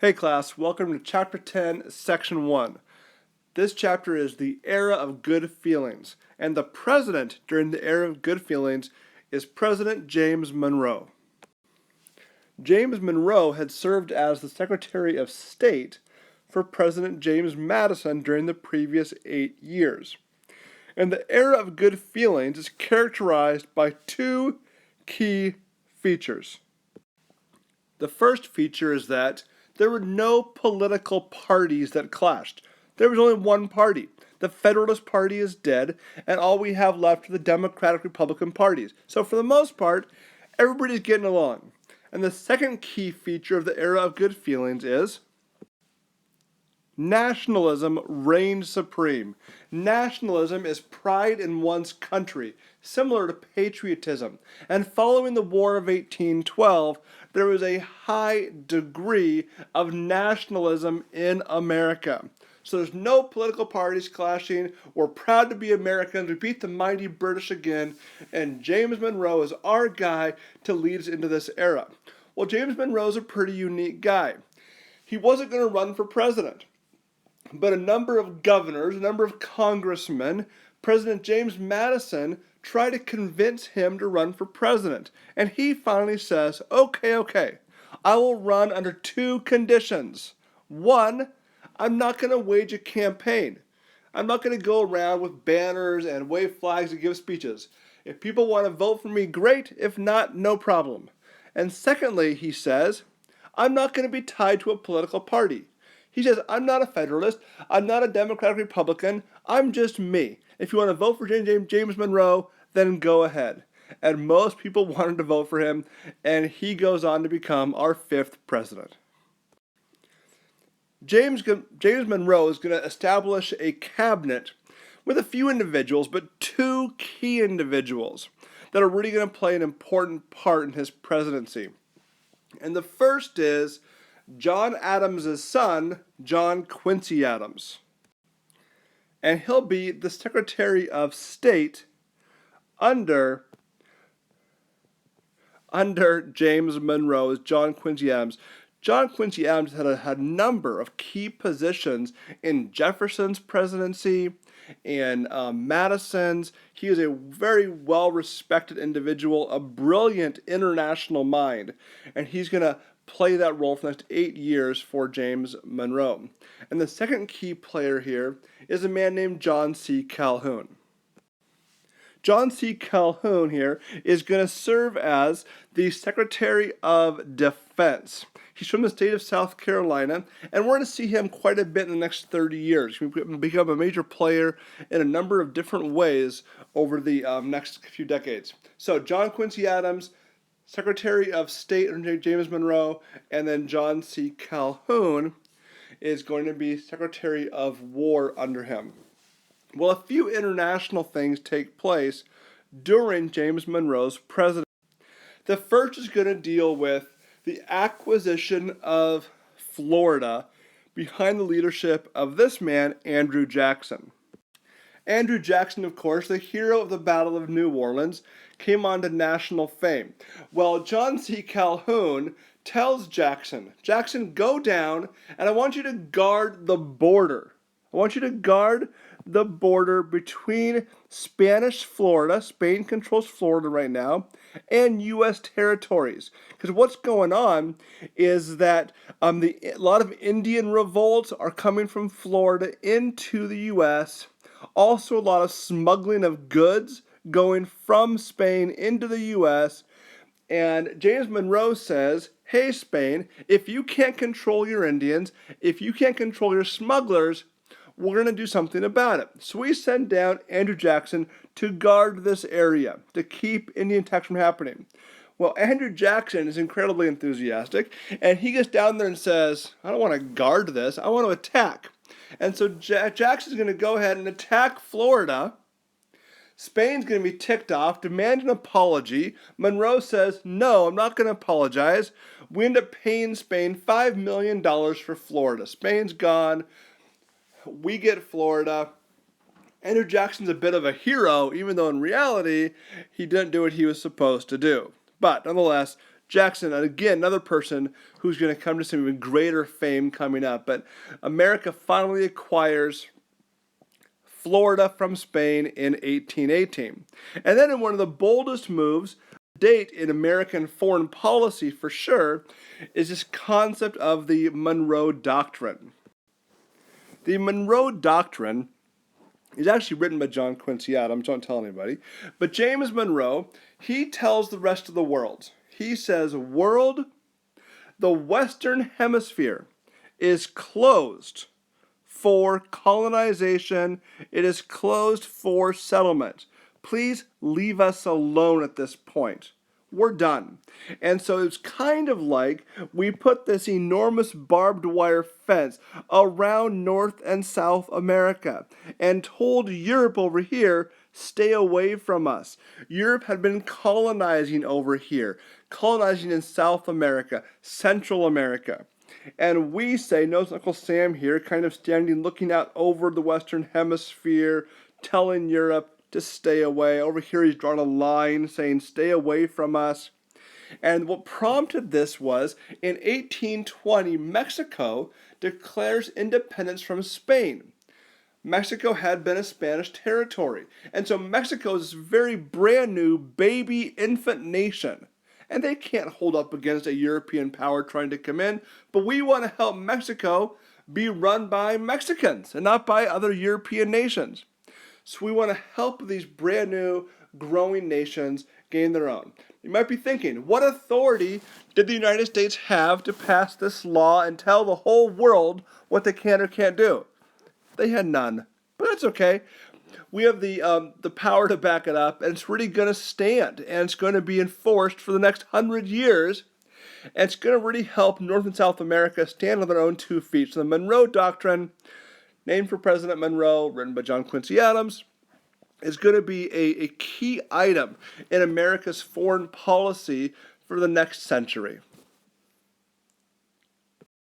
Hey class, welcome to Chapter 10, Section 1. This chapter is the era of good feelings, and the president during the era of good feelings is President James Monroe. James Monroe had served as the Secretary of State for President James Madison during the previous 8 years. And the era of good feelings is characterized by two key features. The first feature is that there were no political parties that clashed. There was only one party. The Federalist Party is dead, and all we have left are the Democratic Republican parties. So for the most part, everybody's getting along. And the second key feature of the era of good feelings is nationalism reigned supreme. Nationalism is pride in one's country, similar to patriotism. And following the War of 1812, there was a high degree of nationalism in America. So there's no political parties clashing. We're proud to be Americans. We beat the mighty British again. And James Monroe is our guy to lead us into this era. Well, James Monroe's a pretty unique guy. He wasn't going to run for president. But a number of governors, a number of congressmen, President James Madison tried to convince him to run for president. And he finally says, okay, I will run under two conditions. One, I'm not going to wage a campaign. I'm not going to go around with banners and wave flags and give speeches. If people want to vote for me, great. If not, no problem. And secondly, he says, I'm not going to be tied to a political party. He says, I'm not a Federalist, I'm not a Democratic Republican, I'm just me. If you want to vote for James Monroe, then go ahead. And most people wanted to vote for him, and he goes on to become our fifth president. James Monroe is going to establish a cabinet with a few individuals, but two key individuals that are really going to play an important part in his presidency. And the first is John Adams' son, John Quincy Adams. And he'll be the Secretary of State under James Monroe as John Quincy Adams. John Quincy Adams had a number of key positions in Jefferson's presidency and Madison's. He is a very well-respected individual, a brilliant international mind, and he's going to play that role for the next 8 years for James Monroe. And the second key player here is a man named John C. Calhoun. John C. Calhoun here is going to serve as the Secretary of Defense. He's from the state of South Carolina, and we're going to see him quite a bit in the next 30 years. He's going to become a major player in a number of different ways over the next few decades. So John Quincy Adams, Secretary of State under James Monroe, and then John C. Calhoun is going to be Secretary of War under him. Well, a few international things take place during James Monroe's presidency. The first is going to deal with the acquisition of Florida behind the leadership of this man, Andrew Jackson. Andrew Jackson, of course, the hero of the Battle of New Orleans, came on to national fame. Well, John C. Calhoun tells Jackson, go down, and I want you to guard the border. I want you to guard the border between Spanish Florida, Spain controls Florida right now, and U.S. territories. Because what's going on is that a lot of Indian revolts are coming from Florida into the U.S., also a lot of smuggling of goods going from Spain into the U.S., and James Monroe says, hey Spain, if you can't control your Indians, if you can't control your smugglers, we're going to do something about it. So we send down Andrew Jackson to guard this area, to keep Indian attacks from happening. Well, Andrew Jackson is incredibly enthusiastic, and he gets down there and says, I don't want to guard this, I want to attack. And so Jackson's going to go ahead and attack Florida. Spain's going to be ticked off, demand an apology. Monroe says, no, I'm not going to apologize. We end up paying Spain $5 million for Florida. Spain's gone. We get Florida. Andrew Jackson's a bit of a hero, even though in reality, he didn't do what he was supposed to do. But nonetheless, Jackson, and again, another person who's going to come to some even greater fame coming up. But America finally acquires Florida from Spain in 1818. And then in one of the boldest moves, date in American foreign policy for sure, is this concept of the Monroe Doctrine. The Monroe Doctrine is actually written by John Quincy Adams, don't tell anybody. But James Monroe, he tells the rest of the world, he says, world, the Western Hemisphere is closed for colonization. It is closed for settlement. Please leave us alone at this point. We're done. And so it's kind of like we put this enormous barbed wire fence around North and South America and told Europe over here, stay away from us. Europe had been colonizing over here, colonizing in South America, Central America. And we say, notice Uncle Sam here, kind of standing, looking out over the Western Hemisphere, telling Europe to stay away. Over here he's drawn a line saying, stay away from us. And what prompted this was, in 1820, Mexico declares independence from Spain. Mexico had been a Spanish territory. And so Mexico is this very brand new baby infant nation. And they can't hold up against a European power trying to come in. But we want to help Mexico be run by Mexicans and not by other European nations. So we want to help these brand new growing nations gain their own. You might be thinking, what authority did the United States have to pass this law and tell the whole world what they can or can't do? They had none, but that's okay. We have the power to back it up, and it's really going to stand, and it's going to be enforced for the next 100 years, and it's going to really help North and South America stand on their own 2 feet. So the Monroe Doctrine, named for President Monroe, written by John Quincy Adams, is going to be a key item in America's foreign policy for the next century.